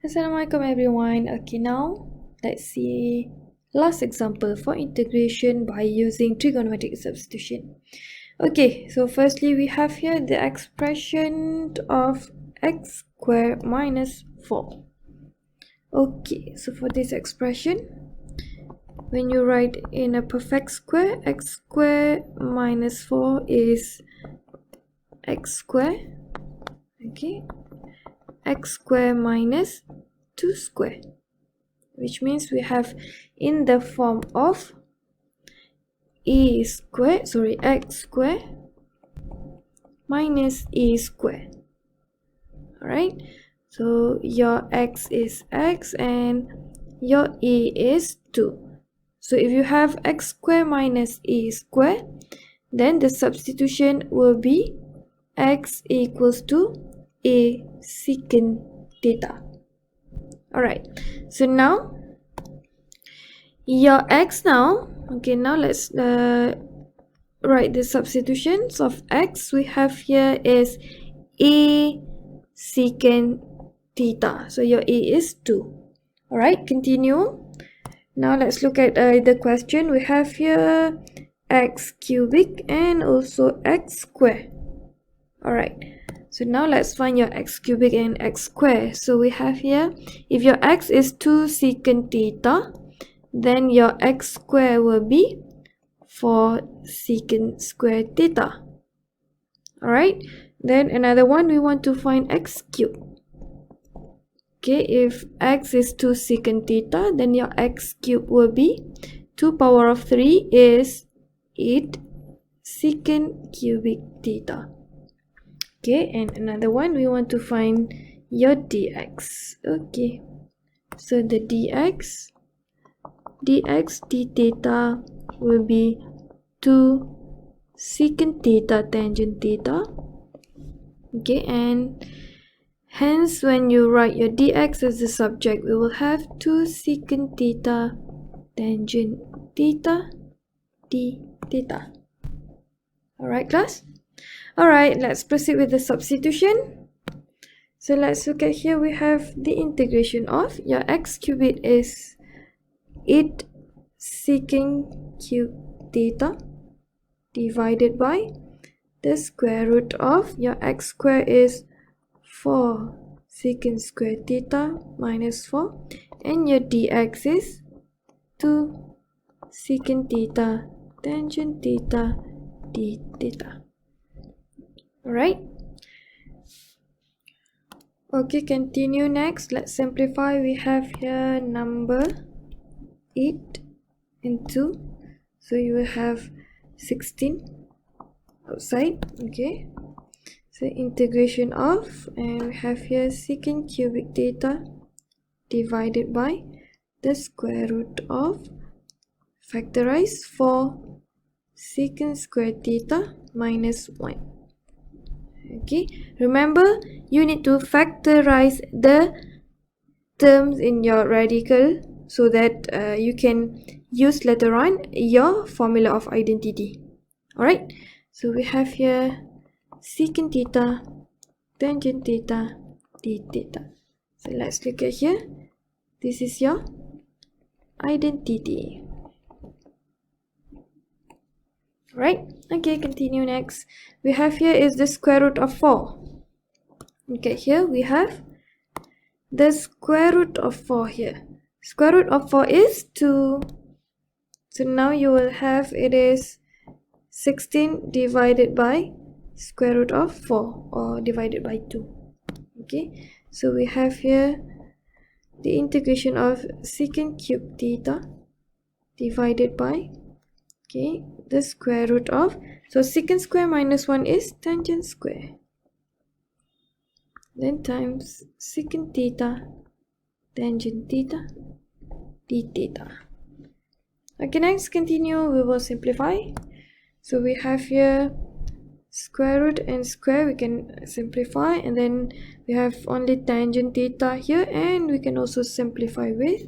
Assalamualaikum everyone. Okay, now let's see last example for integration by using trigonometric substitution. Okay, so firstly we have here the expression of x squared minus 4. Okay, so for this expression, when you write in a perfect square, x squared minus 4 is x squared. Okay, x squared minus 2 squared, which means we have in the form of x squared minus a squared. Alright, so your x is x and your a is 2. So if you have x squared minus a squared, then the substitution will be x equals to a secant theta. Alright, so now your x now, okay, now let's write the substitutions of x. We have here is a secant theta, so your a is 2. Alright, continue. Now let's look at the question. We have here x cubic and also x squared. Alright, so now let's find your x cubic and x squared. So we have here, if your x is 2 secant theta, then your x squared will be 4 secant squared theta. Alright, then another one, we want to find x cubed. Okay, if x is 2 secant theta, then your x cubed will be 2 power of 3 is 8 secant cubic theta. Okay, and another one, we want to find your dx. Okay, so the dx d theta will be 2 secant theta tangent theta. Okay, and hence when you write your dx as the subject, we will have 2 secant theta tangent theta d theta. Alright class? Alright, let's proceed with the substitution. So let's look at here, we have the integration of your x cubic is 8 secant cube theta divided by the square root of your x squared is 4 secant squared theta minus 4, and your dx is 2 secant theta tangent theta d theta. Alright, okay, continue. Next, let's simplify. We have here number 8 and 2, so you will have 16 outside. Okay, so integration of, and we have here secant cubic theta divided by the square root of, factorize 4 secant squared theta minus 1. Okay, remember you need to factorize the terms in your radical so that you can use later on your formula of identity. Alright, so we have here secant theta tangent theta d theta. So let's look at here, this is your identity. Right, okay, continue. Next, we have here is the square root of 4. Okay, here we have the square root of 4 here. Square root of 4 is 2. So now you will have it is 16 divided by square root of 4 or divided by 2. Okay, so we have here the integration of secant cube theta divided by, okay, the square root of, so secant square minus 1 is tangent square, then times secant theta tangent theta d theta. Okay, next, continue. We will simplify. So we have here square root and square, we can simplify, and then we have only tangent theta here, and we can also simplify with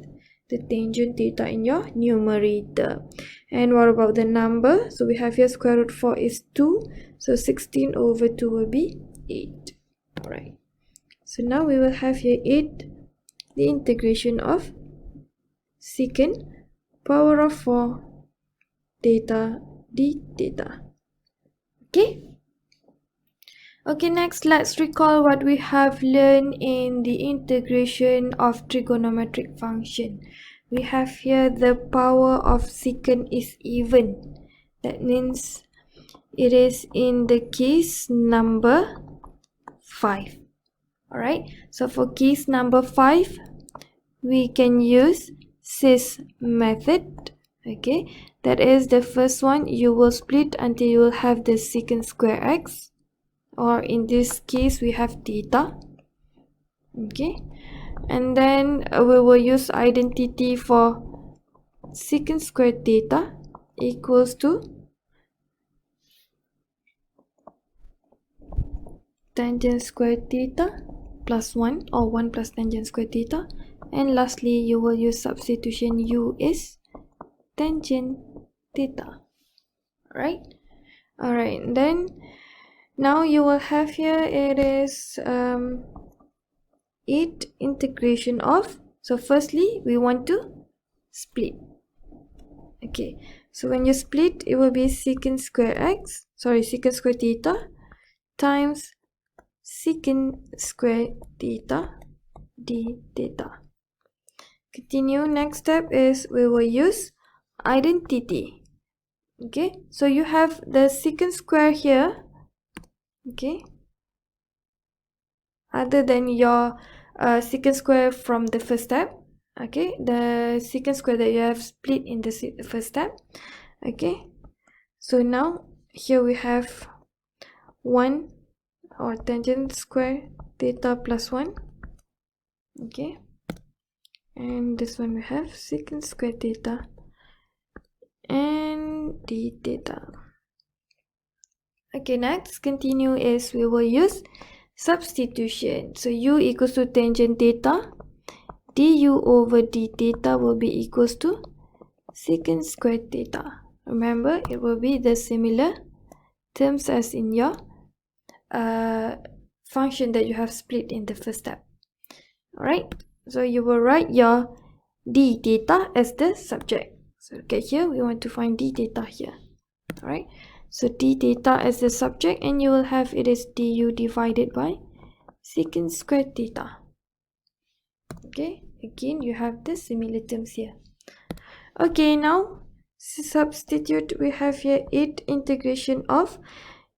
the tangent theta in your numerator. And what about the number? So we have here square root 4 is 2, so 16 over 2 will be 8. Alright, so now we will have here 8 the integration of secant power of 4 theta d theta. Okay, next let's recall what we have learned in the integration of trigonometric function. We have here the power of secant is even. That means it is in the case number 5. Alright, so for case number 5, we can use cis method. Okay, that is the first one. You will split until you will have the secant square x, or in this case we have theta. Okay, and then we will use identity for secant square theta equals to tangent square theta plus 1, or 1 plus tangent square theta. And lastly, you will use substitution. U is tangent theta. Alright, then now you will have here, it is 8 integration of, so firstly we want to split. Okay, so when you split, it will be secant square theta times secant square theta d theta. Continue. Next step is we will use identity. Okay, so you have the secant square here. Okay, other than your secant square from the first step. Okay, the secant square that you have split in the first step. Okay, so now here we have 1, or tangent square theta plus 1. Okay, and this one we have secant square theta and d theta. Okay, next continue is we will use substitution. So u equals to tangent theta, du over d theta will be equals to secant square theta. Remember, it will be the similar terms as in your function that you have split in the first step. Alright, so you will write your d theta as the subject. So look at here, we want to find d theta here. Alright, so d theta as the subject, and you will have it is du divided by secant square theta. Okay, again you have the similar terms here. Okay, now substitute. We have here 8 integration of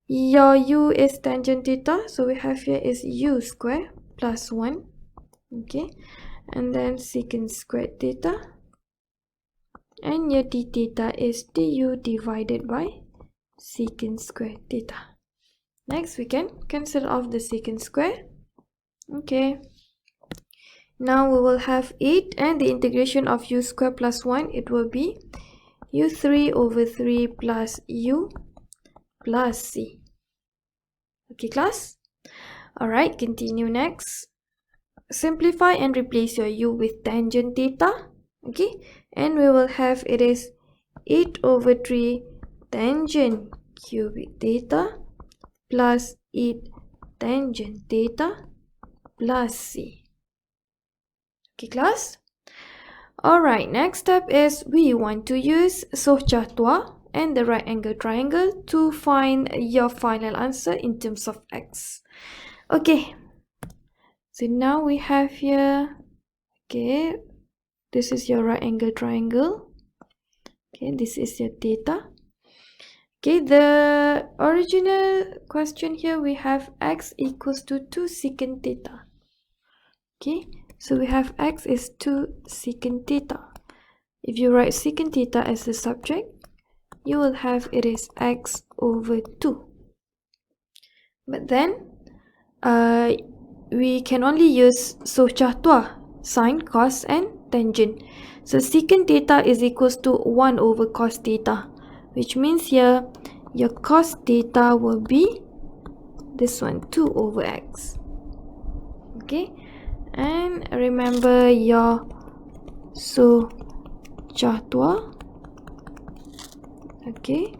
your u is tangent theta, so we have here is u square plus 1. Okay, and then secant square theta, and your d theta is du divided by secant square theta. Next we can cancel off the secant square. Okay, now we will have 8, and the integration of u square plus 1, it will be u3 over 3 plus u plus c. Okay class, alright, continue. Next, simplify and replace your u with tangent theta. Okay, and we will have it is 8 over 3 tangent cubic theta plus 8 tangent theta plus c. Okay class, alright, next step is we want to use Sohcahtua and the right angle triangle to find your final answer in terms of x. Okay, so now we have here, okay, this is your right angle triangle. Okay, this is your theta. Okay, the original question here we have x equals to 2 secant theta. Okay, so we have x is 2 secant theta. If you write secant theta as the subject, you will have it is x over 2. But then we can only use Sohcahtua, sine, cos and tangent. So secant theta is equals to 1 over cos theta, which means here your cos theta will be this one, 2 over x. Okay, and remember your Sohcahtua. Okay,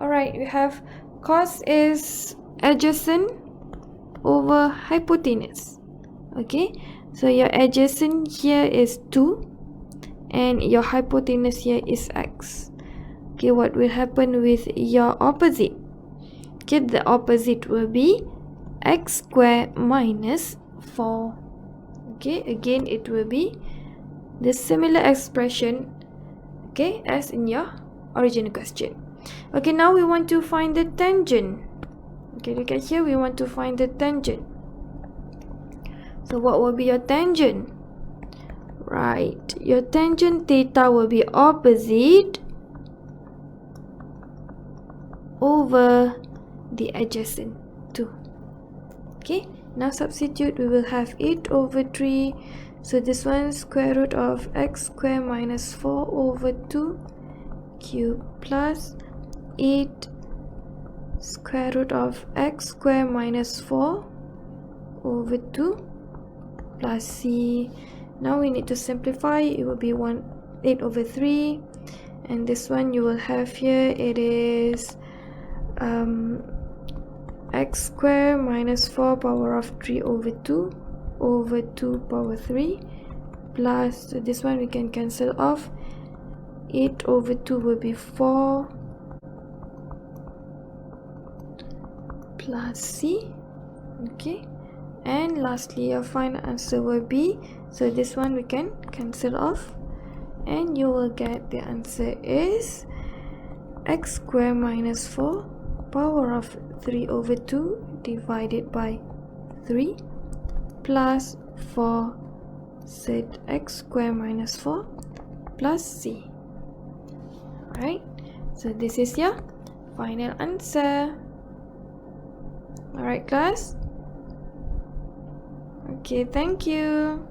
alright, we have cos is adjacent over hypotenuse. Okay, so your adjacent here is 2 and your hypotenuse here is x. Okay, what will happen with your opposite? Okay, the opposite will be x squared minus 4. Okay, again it will be the similar expression, okay, as in your original question. Okay, now we want to find the tangent. Okay, look at here, we want to find the tangent. So what will be your tangent? Right, your tangent theta will be opposite over the adjacent 2. Okay, now substitute. We will have 8 over 3. So this one square root of x squared minus 4 over 2 cube plus 8 square root of x squared minus 4 over 2 plus c. Now we need to simplify. It will be 8 over 3, and this one you will have here, it is x squared minus 4 power of 3 over 2 over 2 power 3 plus, so this one we can cancel off. 8 over 2 will be 4 plus c. Okay, and lastly your final answer will be, so this one we can cancel off, and you will get the answer is x squared minus 4 power of 3 over 2 divided by 3 plus 4 set x squared minus 4 plus c. Alright, so this is your final answer. Alright class, okay, thank you.